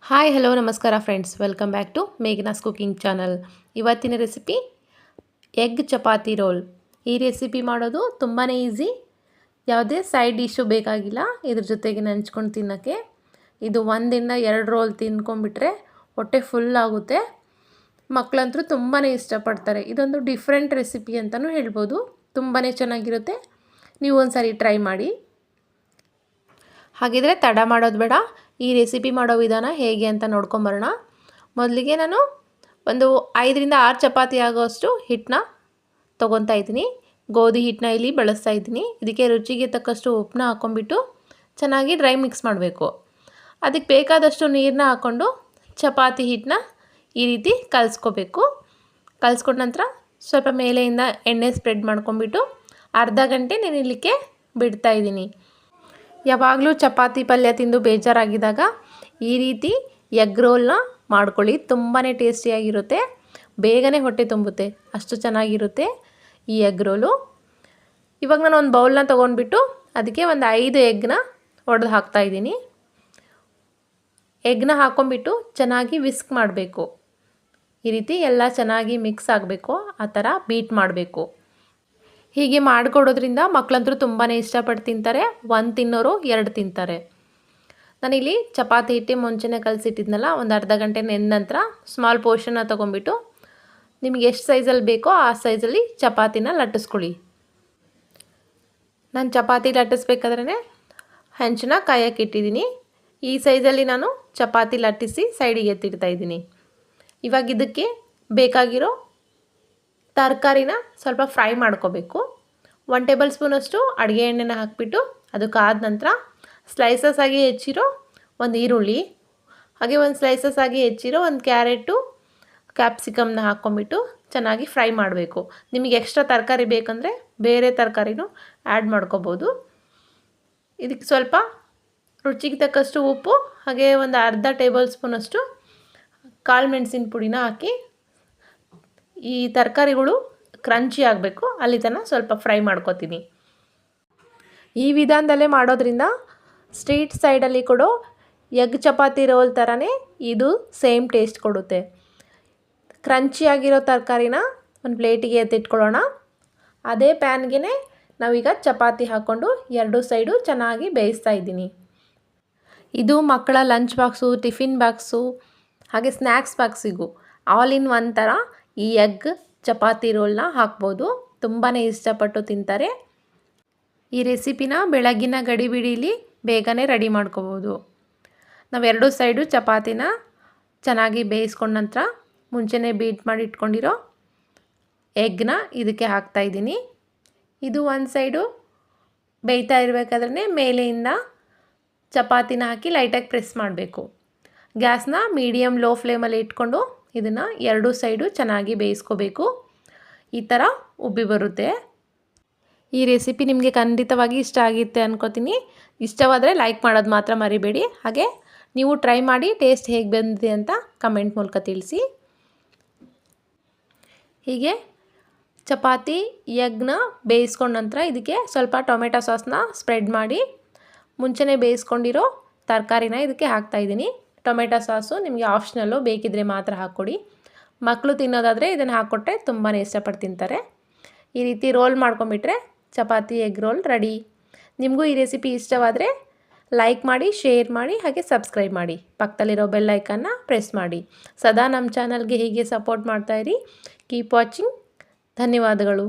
Hi hello ನಮಸ್ಕಾರ friends, welcome back to Meghana's cooking channel. ಇವತ್ತಿನ recipe egg chapati roll. ಈ recipe ಮಾಡೋದು ತುಂಬಾ ಈಸಿ. ಯಾವುದೇ ಸೈಡ್ ಡಿಶ್ಶು ಬೇಕಾಗಿಲ್ಲ. ಇದ್ರ ಜೊತೆಗೆ ನೆಂಚ್ಕೊಂಡು ತಿನ್ನೋಕ್ಕೆ ಇದು ಒಂದಿಂದ 2 ರೋಲ್ ತಿನ್ಕೊಂಡ್ಬಿಟ್ರೆ ಹೊಟ್ಟೆ ಫುಲ್ ಆಗುತ್ತೆ. ಮಕ್ಕಳಂತೂ ತುಂಬಾ ಇಷ್ಟಪಡ್ತಾರೆ. ಇದೊಂದು ಡಿಫ್ರೆಂಟ್ ರೆಸಿಪಿ ಅಂತಲೂ ಹೇಳ್ಬೋದು. ತುಂಬಾ ಚೆನ್ನಾಗಿರುತ್ತೆ. ನೀವು ಒಂದು ಸಾರಿ ಟ್ರೈ ಮಾಡಿ. ಹಾಗಿದ್ರೆ ತಡ ಮಾಡೋದು ಬೇಡ, ಈ ರೆಸಿಪಿ ಮಾಡೋ ವಿಧಾನ ಹೇಗೆ ಅಂತ ನೋಡ್ಕೊಂಬರೋಣ. ಮೊದಲಿಗೆ ನಾನು ಒಂದು 5ರಿಂದ 6 ಚಪಾತಿ ಆಗೋಷ್ಟು ಹಿಟ್ಟನ್ನ ತೊಗೊತಾ ಇದ್ದೀನಿ. ಗೋಧಿ ಹಿಟ್ಟನ್ನ ಇಲ್ಲಿ ಬಳಸ್ತಾ ಇದ್ದೀನಿ. ಇದಕ್ಕೆ ರುಚಿಗೆ ತಕ್ಕಷ್ಟು ಉಪ್ಪನ್ನ ಹಾಕ್ಕೊಂಬಿಟ್ಟು ಚೆನ್ನಾಗಿ ಡ್ರೈ ಮಿಕ್ಸ್ ಮಾಡಬೇಕು. ಅದಕ್ಕೆ ಬೇಕಾದಷ್ಟು ನೀರನ್ನ ಹಾಕ್ಕೊಂಡು ಚಪಾತಿ ಹಿಟ್ಟನ್ನ ಈ ರೀತಿ ಕಲಿಸ್ಕೋಬೇಕು. ಕಲಿಸ್ಕೊಂಡ ನಂತರ ಸ್ವಲ್ಪ ಮೇಲೆಯಿಂದ ಎಣ್ಣೆ ಸ್ಪ್ರೆಡ್ ಮಾಡ್ಕೊಂಬಿಟ್ಟು ಅರ್ಧ ಗಂಟೆ ನೆನೆಯಲಿಕ್ಕೆ ಬಿಡ್ತಾಯಿದ್ದೀನಿ. ಯಾವಾಗಲೂ ಚಪಾತಿ ಪಲ್ಯ ತಿಂದು ಬೇಜಾರಾಗಿದ್ದಾಗ ಈ ರೀತಿ ಎಗ್ ರೋಲ್ನ ಮಾಡ್ಕೊಳ್ಳಿ. ತುಂಬಾ ಟೇಸ್ಟಿಯಾಗಿರುತ್ತೆ. ಬೇಗನೆ ಹೊಟ್ಟೆ ತುಂಬುತ್ತೆ, ಅಷ್ಟು ಚೆನ್ನಾಗಿರುತ್ತೆ ಈ ಎಗ್ ರೋಲು. ಇವಾಗ ನಾನು ಒಂದು ಬೌಲ್ನ ತೊಗೊಂಡ್ಬಿಟ್ಟು ಅದಕ್ಕೆ ಒಂದು 5 ಎಗ್ನ ಒಡೆದು ಹಾಕ್ತಾಯಿದ್ದೀನಿ. ಎಗ್ನ ಹಾಕ್ಕೊಂಬಿಟ್ಟು ಚೆನ್ನಾಗಿ ವಿಸ್ಕ್ ಮಾಡಬೇಕು. ಈ ರೀತಿ ಎಲ್ಲ ಚೆನ್ನಾಗಿ ಮಿಕ್ಸ್ ಆಗಬೇಕು. ಆ ಥರ ಬೀಟ್ ಮಾಡಬೇಕು. ಹೀಗೆ ಮಾಡಿಕೊಡೋದ್ರಿಂದ ಮಕ್ಕಳಂತೂ ತುಂಬಾ ಇಷ್ಟಪಟ್ಟು ತಿಂತಾರೆ. 1 ತಿನ್ನೋರು 2 ತಿಂತಾರೆ. ನಾನಿಲ್ಲಿ ಚಪಾತಿ ಹಿಟ್ಟು ಮುಂಚೆನೇ ಕಲಸಿಟ್ಟಿದ್ನಲ್ಲ, ಒಂದು ಅರ್ಧ ಗಂಟೆ ನೆಂದ ನಂತರ ಸ್ಮಾಲ್ ಪೋರ್ಷನ್ನ ತೊಗೊಂಬಿಟ್ಟು ನಿಮಗೆ ಎಷ್ಟು ಸೈಜಲ್ಲಿ ಬೇಕೋ ಆ ಸೈಜಲ್ಲಿ ಚಪಾತಿನ ಲಟ್ಟಿಸ್ಕೊಳ್ಳಿ. ನಾನು ಚಪಾತಿ ಲಟ್ಟಿಸ್ಬೇಕಾದ್ರೆ ಹಂಚನ್ನ ಕಾಯಕ್ಕೆ ಇಟ್ಟಿದ್ದೀನಿ. ಈ ಸೈಜಲ್ಲಿ ನಾನು ಚಪಾತಿ ಲಟ್ಟಿಸಿ ಸೈಡಿಗೆ ಎತ್ತಿಡ್ತಾಯಿದ್ದೀನಿ. ಇವಾಗ ಇದಕ್ಕೆ ಬೇಕಾಗಿರೋ ತರಕಾರಿನ ಸ್ವಲ್ಪ ಫ್ರೈ ಮಾಡ್ಕೋಬೇಕು. 1 ಟೇಬಲ್ ಸ್ಪೂನಷ್ಟು ಅಡುಗೆ ಎಣ್ಣೆನ ಹಾಕಿಬಿಟ್ಟು ಅದಕ್ಕಾದ ನಂತರ ಸ್ಲೈಸಸ್ ಆಗಿ ಹೆಚ್ಚಿರೋ ಒಂದು ಈರುಳ್ಳಿ, ಹಾಗೆ ಒಂದು ಸ್ಲೈಸಸ್ ಆಗಿ ಹೆಚ್ಚಿರೋ ಒಂದು ಕ್ಯಾರೆಟು, ಕ್ಯಾಪ್ಸಿಕಮ್ನ ಹಾಕ್ಕೊಂಬಿಟ್ಟು ಚೆನ್ನಾಗಿ ಫ್ರೈ ಮಾಡಬೇಕು. ನಿಮಗೆ ಎಕ್ಸ್ಟ್ರಾ ತರಕಾರಿ ಬೇಕಂದರೆ ಬೇರೆ ತರಕಾರಿನೂ ಆ್ಯಡ್ ಮಾಡ್ಕೋಬೋದು. ಇದಕ್ಕೆ ಸ್ವಲ್ಪ ರುಚಿಗೆ ತಕ್ಕಷ್ಟು ಉಪ್ಪು, ಹಾಗೆ ಒಂದು ಅರ್ಧ ಟೇಬಲ್ ಸ್ಪೂನಷ್ಟು ಕಾಳು ಮೆಣಸಿನ ಪುಡಿನ ಹಾಕಿ ಈ ತರಕಾರಿಗಳು ಕ್ರಂಚಿ ಆಗಬೇಕು ಅಲ್ಲಿ ತನಕ ಸ್ವಲ್ಪ ಫ್ರೈ ಮಾಡ್ಕೊತೀನಿ. ಈ ವಿಧಾನದಲ್ಲೇ ಮಾಡೋದ್ರಿಂದ ಸ್ಟ್ರೀಟ್ ಸೈಡಲ್ಲಿ ಕೊಡೋ ಎಗ್ ಚಪಾತಿ ರೋಲ್ ಥರನೇ ಇದು ಸೇಮ್ ಟೇಸ್ಟ್ ಕೊಡುತ್ತೆ. ಕ್ರಂಚಿ ಆಗಿರೋ ತರಕಾರಿನ ಒಂದು ಪ್ಲೇಟಿಗೆ ಎತ್ತಿಟ್ಕೊಳ್ಳೋಣ. ಅದೇ ಪ್ಯಾನ್ಗೆ ನಾವೀಗ ಚಪಾತಿ ಹಾಕ್ಕೊಂಡು 2 ಸೈಡು ಚೆನ್ನಾಗಿ ಬೇಯಿಸ್ತಾ ಇದ್ದೀನಿ. ಇದು ಮಕ್ಕಳ ಲಂಚ್ ಬಾಕ್ಸು, ಟಿಫಿನ್ ಬಾಕ್ಸು, ಹಾಗೆ ಸ್ನ್ಯಾಕ್ಸ್ ಬಾಕ್ಸಿಗೂ ಆಲ್ ಇನ್ ಒನ್ ಥರ ಈ ಎಗ್ ಚಪಾತಿ ರೋಲ್ನ ಹಾಕ್ಬೋದು. ತುಂಬಾ ಇಷ್ಟಪಟ್ಟು ತಿಂತಾರೆ. ಈ ರೆಸಿಪಿನ ಬೆಳಗಿನ ಗಡಿಬಿಡಿಲಿ ಬೇಗನೆ ರೆಡಿ ಮಾಡ್ಕೋಬೋದು. ನಾವು 2 ಸೈಡು ಚಪಾತಿನ ಚೆನ್ನಾಗಿ ಬೇಯಿಸ್ಕೊಂಡ ನಂತರ ಮುಂಚೆನೇ ಬೀಟ್ ಮಾಡಿ ಇಟ್ಕೊಂಡಿರೋ ಎಗ್ನ ಇದಕ್ಕೆ ಹಾಕ್ತಾಯಿದ್ದೀನಿ. ಇದು ಒಂದು ಸೈಡು ಬೇಯ್ತಾ ಇರಬೇಕಾದ್ರೆ ಮೇಲೆಯಿಂದ ಚಪಾತಿನ ಹಾಕಿ ಲೈಟಾಗಿ ಪ್ರೆಸ್ ಮಾಡಬೇಕು. ಗ್ಯಾಸ್ನ ಮೀಡಿಯಮ್ ಲೋ ಫ್ಲೇಮಲ್ಲಿ ಇಟ್ಕೊಂಡು ಇದನ್ನು 2 ಸೈಡು ಚೆನ್ನಾಗಿ ಬೇಯಿಸ್ಕೋಬೇಕು. ಈ ಥರ ಉಬ್ಬಿ ಬರುತ್ತೆ. ಈ ರೆಸಿಪಿ ನಿಮಗೆ ಖಂಡಿತವಾಗಿ ಇಷ್ಟ ಆಗಿರುತ್ತೆ ಅನ್ಕೋತೀನಿ. ಇಷ್ಟವಾದರೆ ಲೈಕ್ ಮಾಡೋದು ಮಾತ್ರ ಮರಿಬೇಡಿ. ಹಾಗೆ ನೀವು ಟ್ರೈ ಮಾಡಿ ಟೇಸ್ಟ್ ಹೇಗೆ ಬಂದಿದೆ ಅಂತ ಕಮೆಂಟ್ ಮೂಲಕ ತಿಳಿಸಿ. ಹೀಗೆ ಚಪಾತಿ ಎಗ್ನ ಬೇಯಿಸ್ಕೊಂಡ ನಂತರ ಇದಕ್ಕೆ ಸ್ವಲ್ಪ ಟೊಮೆಟೊ ಸಾಸ್ನ ಸ್ಪ್ರೆಡ್ ಮಾಡಿ ಮುಂಚೆನೇ ಬೇಯಿಸ್ಕೊಂಡಿರೋ ತರಕಾರಿನ ಇದಕ್ಕೆ ಹಾಕ್ತಾಯಿದ್ದೀನಿ. ಟೊಮೆಟೊ ಸಾಸು ನಿಮಗೆ ಆಪ್ಷನಲ್ಲು, ಬೇಕಿದ್ದರೆ ಮಾತ್ರ ಹಾಕ್ಕೊಡಿ. ಮಕ್ಕಳು ತಿನ್ನೋದಾದರೆ ಇದನ್ನು ಹಾಕ್ಕೊಟ್ರೆ ತುಂಬಾ ಇಷ್ಟಪಟ್ಟು ತಿಂತಾರೆ. ಈ ರೀತಿ ರೋಲ್ ಮಾಡ್ಕೊಂಬಿಟ್ರೆ ಚಪಾತಿ ಎಗ್ ರೋಲ್ ರೆಡಿ. ನಿಮಗೂ ಈ ರೆಸಿಪಿ ಇಷ್ಟವಾದರೆ ಲೈಕ್ ಮಾಡಿ, ಶೇರ್ ಮಾಡಿ, ಹಾಗೆ ಸಬ್ಸ್ಕ್ರೈಬ್ ಮಾಡಿ. ಪಕ್ಕದಲ್ಲಿರೋ ಬೆಲ್ ಐಕನ್ನ ಪ್ರೆಸ್ ಮಾಡಿ. ಸದಾ ನಮ್ಮ ಚಾನಲ್ಗೆ ಹೀಗೆ ಸಪೋರ್ಟ್ ಮಾಡ್ತಾಯಿರಿ. Keep watching. ಧನ್ಯವಾದಗಳು.